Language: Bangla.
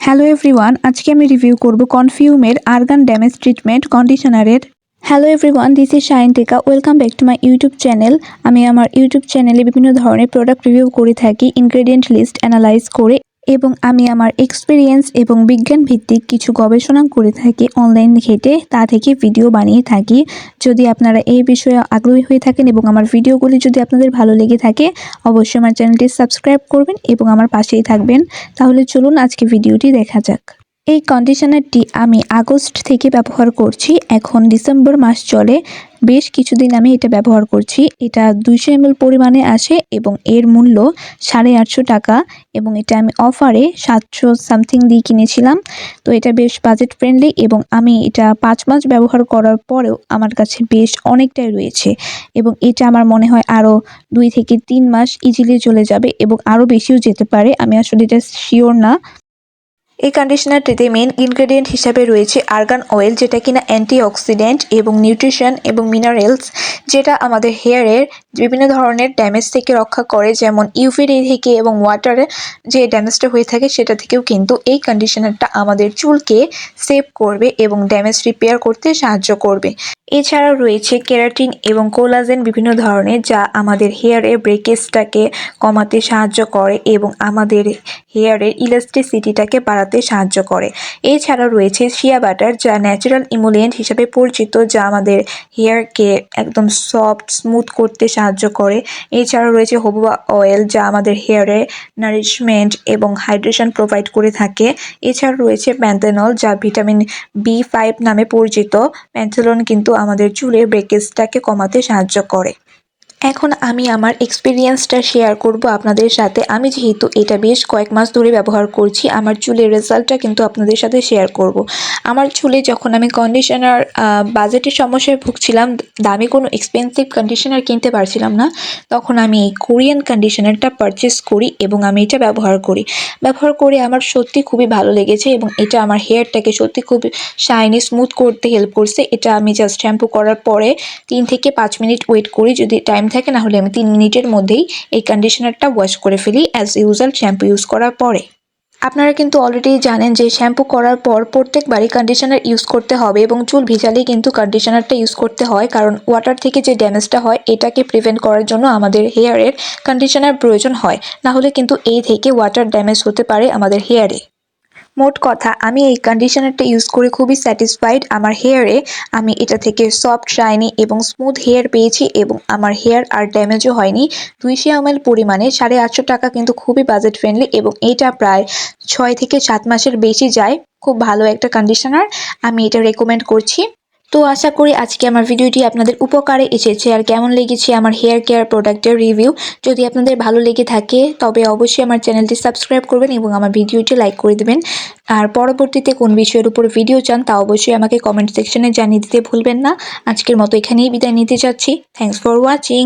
হ্যালো এভরিওয়ান, আজকে আমি রিভিউ করব কনফিউমের আর্গান ড্যামেজ ট্রিটমেন্ট কন্ডিশনারের। Hello everyone, this is Shaintika. Welcome back to my YouTube channel. আমি আমার ইউটিউব চ্যানেলে বিভিন্ন ধরনের প্রোডাক্ট রিভিউ করে থাকি ইনগ্রেডিয়েন্ট লিস্ট অ্যানালাইজ করে, এবং আমি আমার এক্সপিরিয়েন্স এবং বিজ্ঞান ভিত্তিক কিছু গবেষণা করে থাকি অনলাইন ঘেঁটে, তা থেকে ভিডিও বানিয়ে থাকি। যদি আপনারা এই বিষয়ে আগ্রহী হয়ে থাকেন এবং আমার ভিডিওগুলি যদি আপনাদের ভালো লেগে থাকে, অবশ্যই আমার চ্যানেলটি সাবস্ক্রাইব করবেন এবং আমার পাশেই থাকবেন। তাহলে চলুন আজকে ভিডিওটি দেখা যাক। এই কন্ডিশনারটি আমি আগস্ট থেকে ব্যবহার করছি, এখন ডিসেম্বর মাস চলে। বেশ কিছুদিন আমি এটা ব্যবহার করছি। এটা 200 ml পরিমাণে আসে এবং এর মূল্য 850 টাকা, এবং এটা আমি অফারে 700 সামথিং দিয়ে কিনেছিলাম। তো এটা বেশ বাজেট ফ্রেন্ডলি, এবং আমি এটা 5 মাস ব্যবহার করার পরেও আমার কাছে বেশ অনেকটাই রয়েছে, এবং এটা আমার মনে হয় আরও 2 থেকে 3 মাস ইজিলি চলে যাবে এবং আরও বেশিও যেতে পারে। আমি আসলে এটা শিওর না। এই কন্ডিশনারটিতে মেন ইনগ্রেডিয়েন্ট হিসাবে রয়েছে আর্গান অয়েল, যেটা কিনা অ্যান্টিঅক্সিডেন্ট এবং নিউট্রিশন এবং মিনারেলস, যেটা আমাদের হেয়ারের বিভিন্ন ধরনের ড্যামেজ থেকে রক্ষা করে, যেমন ইউভি রে থেকে এবং ওয়াটারে যে ড্যামেজটা হয়ে থাকে সেটা থেকেও কিন্তু এই কন্ডিশনারটা আমাদের চুলকে সেভ করবে এবং ড্যামেজ রিপেয়ার করতে সাহায্য করবে। এছাড়াও রয়েছে কেরাটিন এবং কোলাজেন বিভিন্ন ধরনের, যা আমাদের হেয়ারের ব্রেকেজটাকে কমাতে সাহায্য করে এবং আমাদের হেয়ারের ইলাস্টিসিটিটাকে বাড়াতে সাহায্য করে। এছাড়াও রয়েছে শিয়া বাটার, যা ন্যাচারাল ইমোলিয়েন্ট হিসেবে পরিচিত, যা আমাদের হেয়ারকে একদম সফট স্মুথ করতে সাহায্য করে। এছাড়াও রয়েছে হোবুবা অয়েল, যা আমাদের হেয়ারে নারিশমেন্ট এবং হাইড্রেশন প্রোভাইড করে থাকে। এছাড়াও রয়েছে প্যান্থেনল, যা ভিটামিন B5 নামে পরিচিত। প্যান্থেনল কিন্তু আমাদের চুলের ব্রেকেজটাকে কমাতে সাহায্য করে। এখন আমি আমার এক্সপিরিয়েন্সটা শেয়ার করব আপনাদের সাথে। আমি যেহেতু এটা বেশ কয়েক মাস ধরে ব্যবহার করছি, আমার চুলের রেজাল্টটা কিন্তু আপনাদের সাথে শেয়ার করব। আমার চুলে যখন আমি কন্ডিশনার বাজেটের সমস্যায় ভুগছিলাম, দামি কোনো এক্সপেন্সিভ কন্ডিশনার কিনতে পারছিলাম না, তখন আমি এই কোরিয়ান কন্ডিশনারটা পারচেস করি এবং আমি এটা ব্যবহার করে আমার সত্যি খুবই ভালো লেগেছে, এবং এটা আমার হেয়ারটাকে সত্যি খুব শাইনি স্মুথ করতে হেল্প করছে। এটা আমি জাস্ট শ্যাম্পু করার পরে 3 থেকে 5 মিনিট ওয়েট করি, যদি টাইম থাকে, না হলে আমি 3 মিনিটের মধ্যেই এই কন্ডিশনারটা ওয়াশ করে ফেলি অ্যাজ ইউজুয়াল শ্যাম্পু ইউজ করার পরে। আপনারা কিন্তু অলরেডি জানেন যে শ্যাম্পু করার পর প্রত্যেকবারই কন্ডিশনার ইউজ করতে হবে, এবং চুল ভিজালেই কিন্তু কন্ডিশনারটা ইউজ করতে হয়, কারণ ওয়াটার থেকে যে ড্যামেজটা হয় এটাকে প্রিভেন্ট করার জন্য আমাদের হেয়ারের কন্ডিশনার প্রয়োজন হয়, না হলে কিন্তু এই থেকে ওয়াটার ড্যামেজ হতে পারে আমাদের হেয়ারে। মোট কথা, আমি এই কন্ডিশনারটা ইউজ করে খুবই স্যাটিসফাইড। আমার হেয়ারে আমি এটা থেকে সফট, শাইনি এবং স্মুথ হেয়ার পেয়েছি, এবং আমার হেয়ার আর ড্যামেজও হয়নি। 200 ml পরিমাণে 850 টাকা কিন্তু খুবই বাজেট ফ্রেন্ডলি, এবং এটা প্রায় 6 থেকে 7 মাসের বেশি যায়। খুব ভালো একটা কন্ডিশনার, আমি এটা রেকমেন্ড করছি। তো আশা করি আজকে আমার ভিডিওটি আপনাদের উপকারে এসেছে। আর কেমন লেগেছে আমার হেয়ার কেয়ার প্রোডাক্টের রিভিউ, যদি আপনাদের ভালো লেগে থাকে তবে অবশ্যই আমার চ্যানেলটি সাবস্ক্রাইব করবেন এবং আমার ভিডিওটি লাইক করে দেবেন। আর পরবর্তীতে কোন বিষয়ের উপর ভিডিও চান তা অবশ্যই আমাকে কমেন্ট সেকশনে জানিয়ে দিতে ভুলবেন না। আজকের মতো এখানেই বিদায় নিতে যাচ্ছি। Thanks for watching.